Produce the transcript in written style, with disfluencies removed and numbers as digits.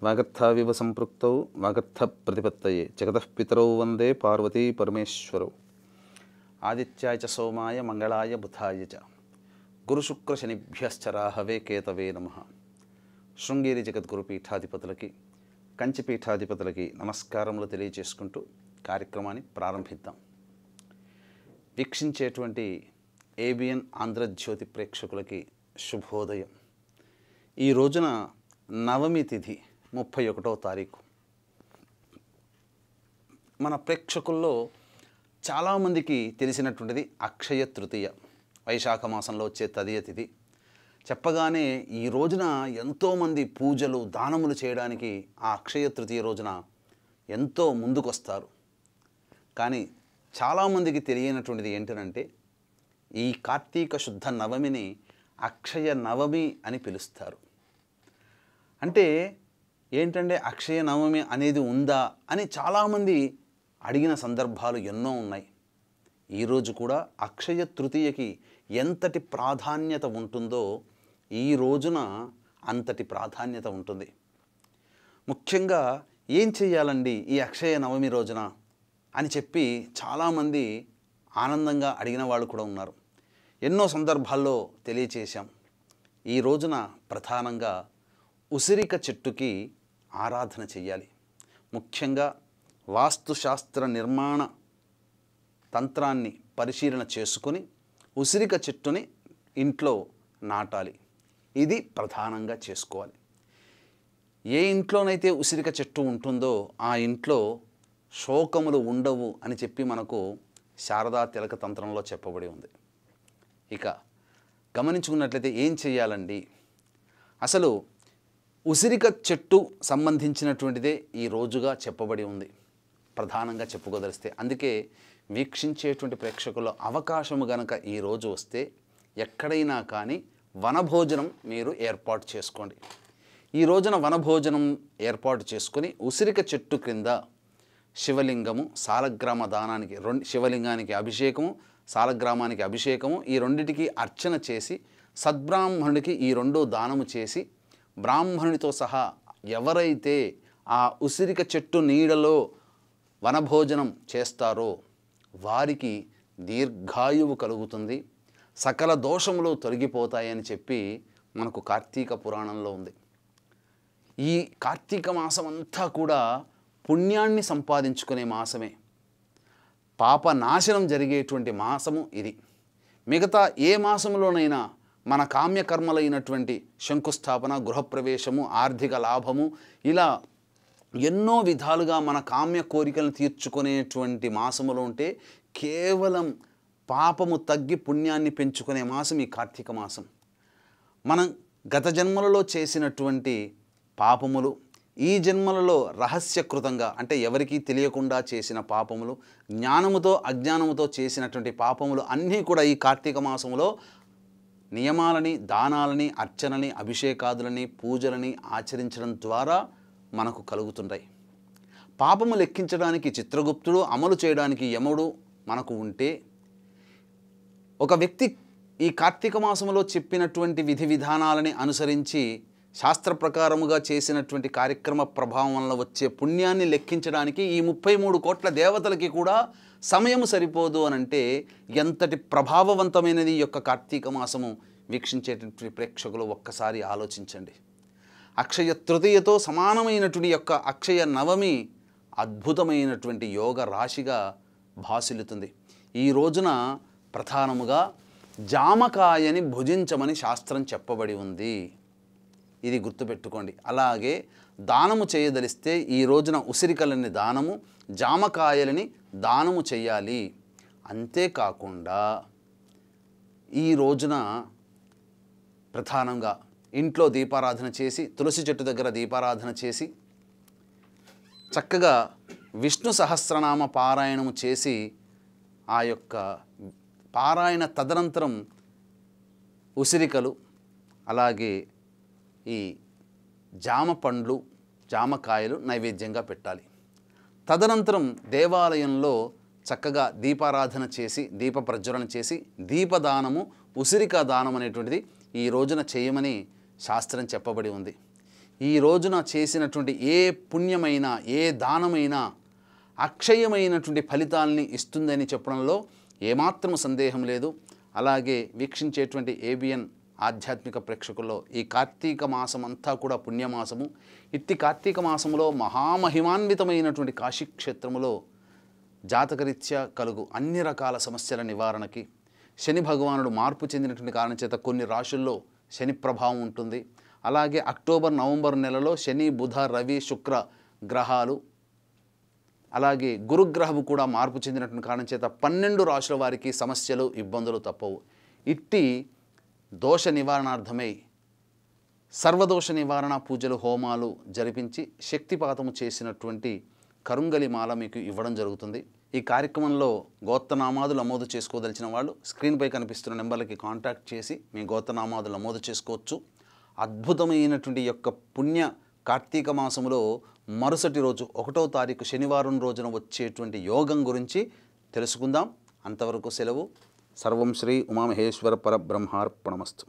వాగర్థావివ సంపృక్తౌ వాగర్థ ప్రతిపత్తయే జగతః పితరౌ వందే పార్వతీ పరమేశ్వరౌ. ఆదిత్యాయ చ సోమాయ మంగళాయ బుధాయ చ గురుశుక్రశనిభ్యశ్చ రాహవే కేతవే నమః. శృంగేరి జగద్గురు పీఠాధిపతులకి, కంచి పీఠాధిపతులకి నమస్కారములు తెలియజేసుకుంటూ కార్యక్రమాన్ని ప్రారంభిద్దాం. వీక్షించేటువంటి ఏబిఎన్ ఆంధ్రజ్యోతి ప్రేక్షకులకి శుభోదయం. ఈ రోజున నవమి తిథి 31వ తారీఖు. మన ప్రేక్షకుల్లో చాలామందికి తెలిసినటువంటిది అక్షయ తృతీయ, వైశాఖ మాసంలో వచ్చే తదియ తిథి. చెప్పగానే ఈ రోజున ఎంతోమంది పూజలు దానములు చేయడానికి ఆ అక్షయ తృతీయ రోజున ఎంతో ముందుకొస్తారు. కానీ చాలామందికి తెలియనటువంటిది ఏంటంటే ఈ కార్తీక శుద్ధ నవమిని అక్షయ నవమి అని పిలుస్తారు. అంటే ఏంటంటే అక్షయ నవమి అనేది ఉందా అని చాలామంది అడిగిన సందర్భాలు ఎన్నో ఉన్నాయి. ఈరోజు కూడా అక్షయ తృతీయకి ఎంతటి ప్రాధాన్యత ఉంటుందో ఈ రోజున అంతటి ప్రాధాన్యత ఉంటుంది. ముఖ్యంగా ఏం చెయ్యాలండి ఈ అక్షయ నవమి రోజున అని చెప్పి చాలామంది ఆనందంగా అడిగిన వాళ్ళు కూడా ఉన్నారు. ఎన్నో సందర్భాల్లో తెలియచేశాం. ఈ రోజున ప్రధానంగా ఉసిరిక చెట్టుకి ఆరాధన చెయ్యాలి. ముఖ్యంగా వాస్తుశాస్త్ర నిర్మాణ తంత్రాన్ని పరిశీలన చేసుకొని ఉసిరిక చెట్టుని ఇంట్లో నాటాలి. ఇది ప్రధానంగా చేసుకోవాలి. ఏ ఇంట్లోనైతే ఉసిరిక చెట్టు ఉంటుందో ఆ ఇంట్లో శోకములు ఉండవు అని చెప్పి మనకు శారదా తిలక తంత్రంలో చెప్పబడి ఉంది. ఇక గమనించుకున్నట్లయితే ఏం చేయాలండి? అసలు ఉసిరిక చెట్టు సంబంధించినటువంటిదే ఈ రోజుగా చెప్పబడి ఉంది ప్రధానంగా చెప్పుకోదలిస్తే. అందుకే వీక్షించేటువంటి ప్రేక్షకుల్లో అవకాశము గనక ఈ రోజు వస్తే ఎక్కడైనా కానీ వనభోజనం మీరు ఏర్పాటు చేసుకోండి. ఈ రోజున వనభోజనం ఏర్పాటు చేసుకొని ఉసిరిక చెట్టు క్రింద శివలింగము, సాలగ్రామ దానానికి శివలింగానికి అభిషేకము, సాలగ్రామానికి అభిషేకము, ఈ రెండిటికి అర్చన చేసి సద్బ్రాహ్మణుడికి ఈ రెండు దానము చేసి బ్రాహ్మణునితో సహా ఎవరైతే ఆ ఉసిరిక చెట్టు నీడలో వనభోజనం చేస్తారో వారికి దీర్ఘాయువు కలుగుతుంది, సకల దోషములు తొలగిపోతాయని చెప్పి మనకు కార్తీక పురాణంలో ఉంది. ఈ కార్తీక మాసం అంతా కూడా పుణ్యాన్ని సంపాదించుకునే మాసమే, పాప నాశనం జరిగేటువంటి మాసము ఇది. మిగతా ఏ మాసంలోనైనా మన కామ్యకర్మలైనటువంటి శంకుస్థాపన, గృహప్రవేశము, ఆర్థిక లాభము, ఇలా ఎన్నో విధాలుగా మన కామ్య కోరికలను తీర్చుకునేటువంటి మాసములో ఉంటే కేవలం పాపము తగ్గి పుణ్యాన్ని పెంచుకునే మాసం ఈ కార్తీక మాసం. మనం గత జన్మలలో చేసినటువంటి పాపములు ఈ జన్మలలో రహస్యకృతంగా, అంటే ఎవరికీ తెలియకుండా చేసిన పాపములు, జ్ఞానముతో అజ్ఞానముతో చేసినటువంటి పాపములు అన్నీ కూడా ఈ కార్తీక మాసములో నియమాలని, దానాలని, అర్చనని, అభిషేకాదులని, పూజలని ఆచరించడం ద్వారా మనకు కలుగుతుంటాయి. పాపము లెక్కించడానికి చిత్రగుప్తుడు, అమలు చేయడానికి యముడు మనకు ఉంటే ఒక వ్యక్తి ఈ కార్తీక మాసంలో చెప్పినటువంటి విధి విధానాలని అనుసరించి శాస్త్ర ప్రకారముగా చేసినటువంటి కార్యక్రమ ప్రభావం వల్ల వచ్చే పుణ్యాన్ని లెక్కించడానికి ఈ 33 కోట్ల దేవతలకి కూడా సమయము సరిపోదు అనంటే ఎంతటి ప్రభావవంతమైనది ఈ యొక్క కార్తీక మాసము వీక్షించేటువంటి ప్రేక్షకులు ఒక్కసారి ఆలోచించండి. అక్షయ తృతీయతో సమానమైనటువంటి యొక్క అక్షయ నవమి అద్భుతమైనటువంటి యోగ రాశిగా భాసిల్లుతుంది. ఈ రోజున ప్రధానముగా జామకాయని భుజించమని శాస్త్రం చెప్పబడి ఉంది. ఇది గుర్తుపెట్టుకోండి. అలాగే దానము చేయదలిస్తే ఈ రోజున ఉసిరికలని దానము, జామకాయలని దానము చేయాలి. అంతేకాకుండా ఈ రోజున ప్రధానంగా ఇంట్లో దీపారాధన చేసి, తులసి చెట్టు దగ్గర దీపారాధన చేసి చక్కగా విష్ణు సహస్రనామ పారాయణము చేసి ఆ యొక్క పారాయణ తదనంతరం ఉసిరికలు, అలాగే ఈ జామ పండ్లు, జామకాయలు నైవేద్యంగా పెట్టాలి. తదనంతరం దేవాలయంలో చక్కగా దీపారాధన చేసి, దీప ప్రజ్వలన చేసి, దీపదానము, ఉసిరిక దానం అనేటువంటిది ఈ రోజున చేయమని శాస్త్రం చెప్పబడి ఉంది. ఈ రోజున చేసినటువంటి ఏ పుణ్యమైనా ఏ దానమైనా అక్షయమైనటువంటి ఫలితాలని ఇస్తుందని చెప్పడంలో ఏమాత్రం సందేహం లేదు. అలాగే వీక్షించేటువంటి ఏబిఎన్ ఆధ్యాత్మిక ప్రేక్షకుల్లో ఈ కార్తీక మాసం అంతా కూడా పుణ్యమాసము. ఇట్టి కార్తీక మాసములో మహామహిమాన్వితమైనటువంటి కాశీక్షేత్రములో జాతకరీత్యా కలుగు అన్ని రకాల సమస్యల నివారణకి శని భగవానుడు మార్పు చెందినటువంటి కారణం చేత కొన్ని రాశుల్లో శని ప్రభావం ఉంటుంది. అలాగే అక్టోబర్ నవంబర్ నెలలో శని బుధ రవి శుక్ర గ్రహాలు అలాగే గురుగ్రహము కూడా మార్పు చెందినటువంటి కారణం చేత 12 రాశుల వారికి సమస్యలు ఇబ్బందులు తప్పవు. ఇట్టి దోష నివారణార్థమై సర్వదోష నివారణ పూజలు హోమాలు జరిపించి శక్తిపాతము చేసినటువంటి కరుంగలి మాల మీకు ఇవ్వడం జరుగుతుంది. ఈ కార్యక్రమంలో గోత్రనామాదులు నమోదు చేసుకోదలిచిన వాళ్ళు స్క్రీన్పై కనిపిస్తున్న నెంబర్లకి కాంటాక్ట్ చేసి మీ గోత్రనామాదులు నమోదు చేసుకోవచ్చు. అద్భుతమైనటువంటి యొక్క పుణ్య కార్తీక మాసములో మరుసటి రోజు 1వ తారీఖు శనివారం రోజున వచ్చేటువంటి యోగం గురించి తెలుసుకుందాం. అంతవరకు సెలవు. సర్వం శ్రీ ఉమామహేశ్వర పరబ్రహ్మార్పణమస్తు.